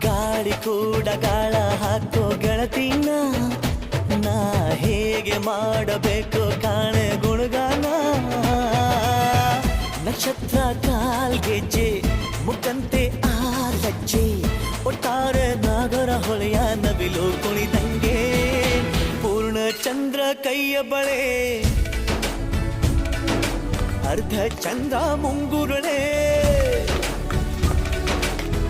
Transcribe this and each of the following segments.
ಗಾಳಿ ಕೂಡ ಗಾಳ ಹಾಕೋ ಗೆಳತಿನ ನಾ ಹೇಗೆ ಮಾಡಬೇಕು ಕಾಣೆ ಗುಣಗಾನ ನಕ್ಷತ್ರ ಕಾಲ್ಗೆಜ್ಜೆ ಮುಖಂತೆ ಆ ಲಜ್ಜೆ ಒಟ್ಟಾರೆ ನಾಗರ ಹೊಳೆಯ ನವಿಲು ಕುಣಿದಂಗೆ ಪೂರ್ಣ ಚಂದ್ರ ಕೈಯ ಬಳೆ ಅರ್ಧ ಚಂದ್ರ ಮುಂಗುರುಳೆ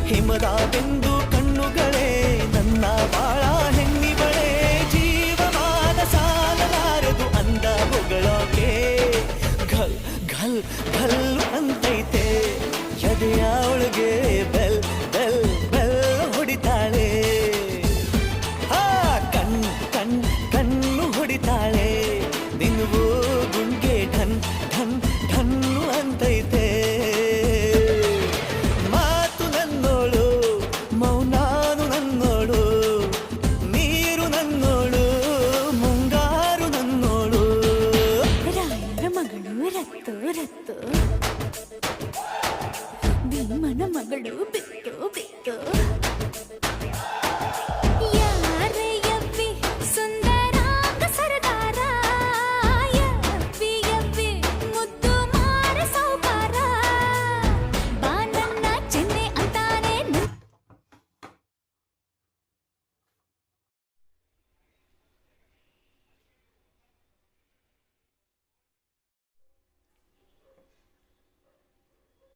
ಹಿಮದ ಬಿಂದು ಕಣ್ಣುಗಳೇ ನನ್ನ ಬಾಳ ಹೆಣ್ಣಿಬಳೆ ಜೀವಮಾನ ಸಾಲಲಾರದು ಅಂದ ಹೊಗಳೋಕೆ ಘಲ್ ಘಲ್ ಘಲ್ ಅಂತೈತೆ ಎದೆಯ ಒಳಗೆ ಬೆಲ್ ಬೆಲ್ ಬೆಲ್ ಹೊಡಿತಾಳೆ ಆ ಕಣ್ ಕಣ್ ಕಣ್ಣು ಹೊಡಿತಾಳೆ ನಿನ್ವು ಗುಂಗೆ ಢನ್ ಢನ್ ಢನ್ನು ಅಂತೈತೆ ಮಾತು ನನ್ನೋಳು ಮೌನಾನು ನನ್ನೋಳು ನೀರು ನನ್ನೋಳು ಮುಂಗಾರು ನನ್ನೋಳು ರಾಯರ ಮಗಳು ರತ್ತು ರತ್ತು ಭೀಮನ ಮಗಳು ಬಿತ್ತು ಬಿತ್ತು